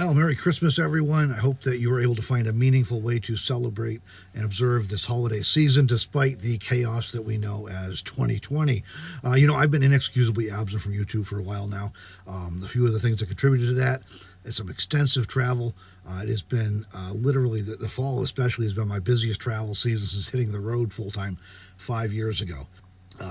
Well, Merry Christmas, everyone. I hope that you were able to find a meaningful way to celebrate and observe this holiday season despite the chaos that we know as 2020. I've been inexcusably absent from YouTube for a while now. A few of the things that contributed to that is some extensive travel. It has been literally, the fall especially has been my busiest travel season since hitting the road full time 5 years ago.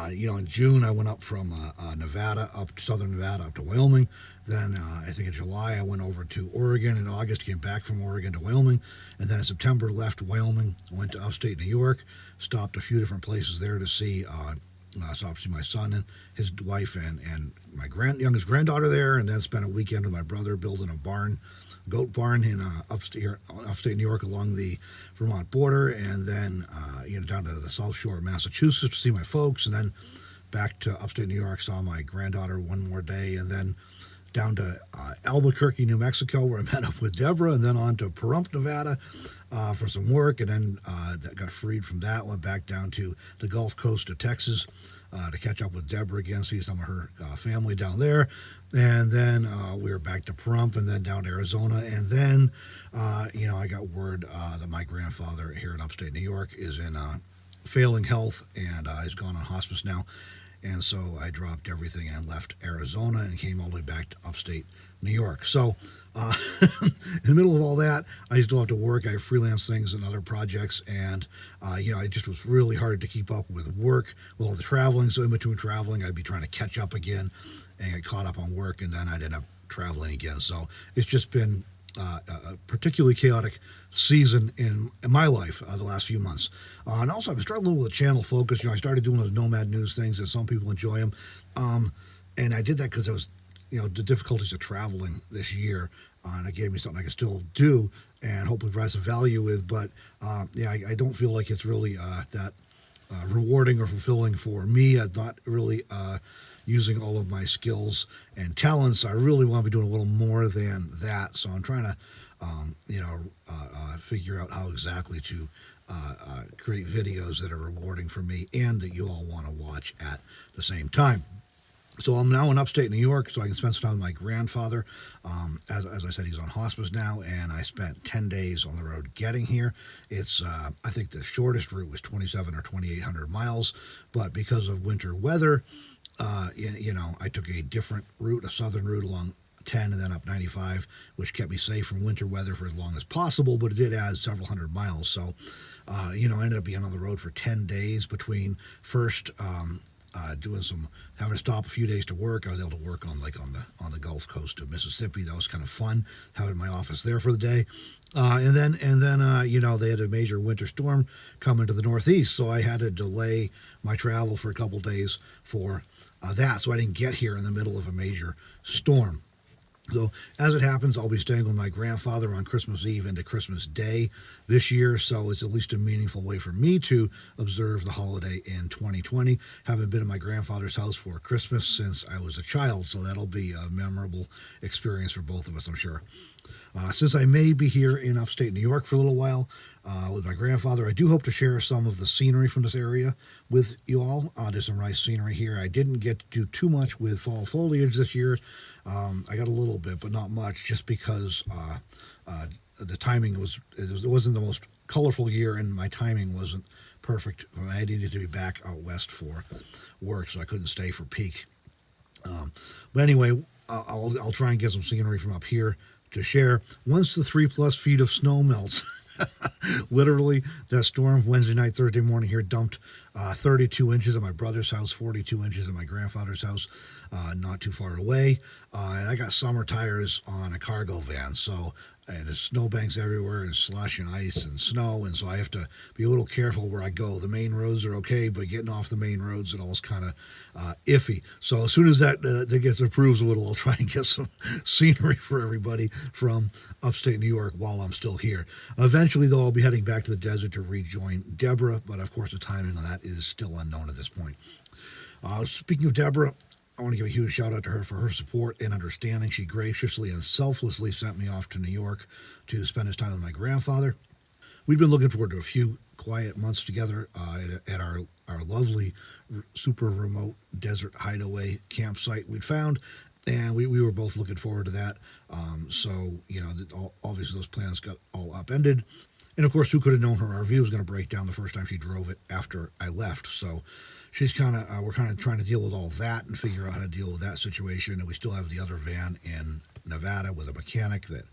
In June, I went up from Nevada, southern Nevada, up to Wyoming. Then I think in July, I went over to Oregon. In August, came back from Oregon to Wyoming. And then in September, left Wyoming, went to upstate New York, stopped a few different places there to see, stopped to see my son and his wife and my youngest granddaughter there, and then spent a weekend with my brother building a goat barn in upstate New York along the Vermont border, and then down to the South Shore of Massachusetts to see my folks, and then back to upstate New York, saw my granddaughter one more day, and then down to Albuquerque, New Mexico, where I met up with Debra, and then on to Pahrump, Nevada, for some work, and then got freed from that, went back down to the Gulf Coast of Texas to catch up with Debra again, see some of her family down there, and then we were back to Pahrump, and then down to Arizona, and then, I got word that my grandfather here in upstate New York is in failing health, and he's gone on hospice now. And so I dropped everything and left Arizona and came all the way back to upstate New York. So in the middle of all that, I still have to work. I have freelance things and other projects. And, it just was really hard to keep up with work, with all the traveling. So in between traveling, I'd be trying to catch up again and get caught up on work. And then I'd end up traveling again. So it's just been a particularly chaotic season in my life the last few months. And also, I've been struggling with the channel focus. I started doing those Nomad News things, and some people enjoy them. And I did that because it was, the difficulties of traveling this year. And it gave me something I could still do and hopefully provide some value with. But, I don't feel like it's really that rewarding or fulfilling for me. I'm not really using all of my skills and talents. I really want to be doing a little more than that. So I'm trying to, figure out how exactly to create videos that are rewarding for me and that you all want to watch at the same time. So I'm now in upstate New York, so I can spend some time with my grandfather. As I said, he's on hospice now, and I spent 10 days on the road getting here. It's, I think the shortest route was 27 or 2,800 miles, but because of winter weather, I took a different route, a southern route along 10 and then up 95, which kept me safe from winter weather for as long as possible, but it did add several hundred miles. So, I ended up being on the road for 10 days between first having to stop a few days to work. I was able to work on the Gulf Coast of Mississippi. That was kind of fun, having my office there for the day. And then they had a major winter storm coming to the Northeast, so I had to delay my travel for a couple days for that. So I didn't get here in the middle of a major storm. So as it happens, I'll be staying with my grandfather on Christmas Eve into Christmas Day this year, so it's at least a meaningful way for me to observe the holiday in 2020. Haven't been at my grandfather's house for Christmas since I was a child, so that'll be a memorable experience for both of us, I'm sure. Since I may be here in upstate New York for a little while with my grandfather, I do hope to share some of the scenery from this area with you all. There's some nice scenery here. I didn't get to do too much with fall foliage this year. I got a little bit, but not much, just because the timing it wasn't the most colorful year, and my timing wasn't perfect. I needed to be back out west for work, so I couldn't stay for peak. But anyway, I'll try and get some scenery from up here to share. Once the 3+ feet of snow melts, literally, that storm Wednesday night, Thursday morning here dumped 32 inches at my brother's house, 42 inches at my grandfather's house, not too far away. And I got summer tires on a cargo van, so there's snowbanks everywhere and slush and ice and snow, and so I have to be a little careful where I go. The main roads are okay, but getting off the main roads, it all's kind of iffy. So as soon as that gets approved a little, I'll try and get some scenery for everybody from upstate New York while I'm still here. Eventually, though, I'll be heading back to the desert to rejoin Debra, but of course the timing on that is still unknown at this point. Speaking of Debra, I want to give a huge shout out to her for her support and understanding. She graciously and selflessly sent me off to New York to spend his time with my grandfather. We'd been looking forward to a few quiet months together at our lovely, super remote desert hideaway campsite we'd found. And we were both looking forward to that. So, obviously those plans got all upended. And of course, who could have known her RV was going to break down the first time she drove it after I left? So we're kind of trying to deal with all that and figure out how to deal with that situation. And we still have the other van in Nevada with a mechanic that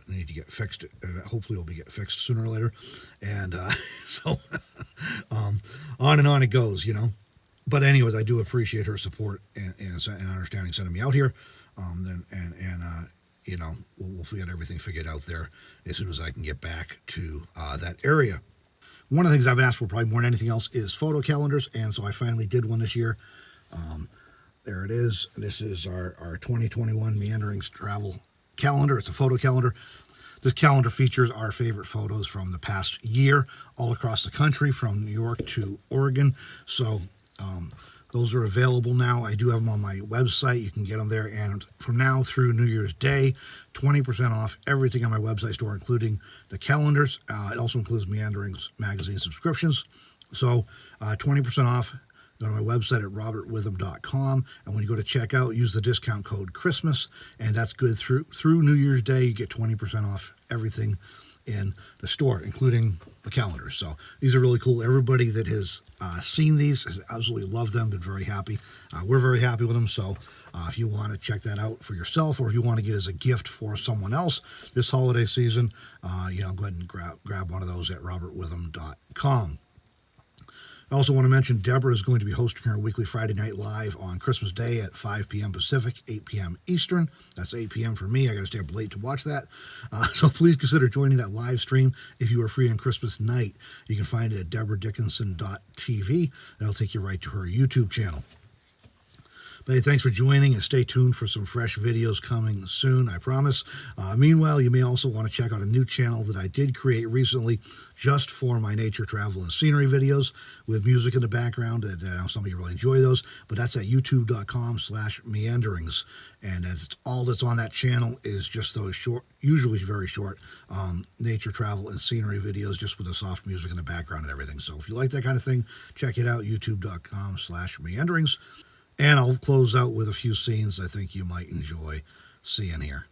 need to get fixed. Hopefully, will be get fixed sooner or later. And so on and on it goes, But anyways, I do appreciate her support and understanding sending me out here. We'll get everything figured out there as soon as I can get back to that area. One of the things I've asked for probably more than anything else is photo calendars, and so I finally did one this year. There it is. This is our 2021 Meanderings travel calendar. It's a photo calendar. This calendar features our favorite photos from the past year all across the country, from New York to Oregon. So those are available now. I do have them on my website. You can get them there. And from now through New Year's Day, 20% off everything on my website store, including the calendars. It also includes Meanderings Magazine subscriptions. So 20% off. Go to my website at robertwitham.com. And when you go to checkout, use the discount code Christmas. And that's good through New Year's Day. You get 20% off everything in the store, including the calendars. So these are really cool. Everybody that has seen these has absolutely loved them, been very happy. We're very happy with them. So if you want to check that out for yourself, or if you want to get as a gift for someone else this holiday season, go ahead and grab one of those at robertwitham.com. I also want to mention Debra is going to be hosting her weekly Friday Night Live on Christmas Day at 5 p.m. Pacific, 8 p.m. Eastern. That's 8 p.m. for me. I got to stay up late to watch that. So please consider joining that live stream if you are free on Christmas night. You can find it at debradickinson.tv. That'll take you right to her YouTube channel. But hey, thanks for joining, and stay tuned for some fresh videos coming soon, I promise. Meanwhile, you may also want to check out a new channel that I did create recently just for my nature, travel, and scenery videos with music in the background. I know some of you really enjoy those, but that's at youtube.com/meanderings. And that's all that's on that channel is just those short, usually very short, nature, travel, and scenery videos just with the soft music in the background and everything. So if you like that kind of thing, check it out, youtube.com/meanderings. And I'll close out with a few scenes I think you might enjoy seeing here.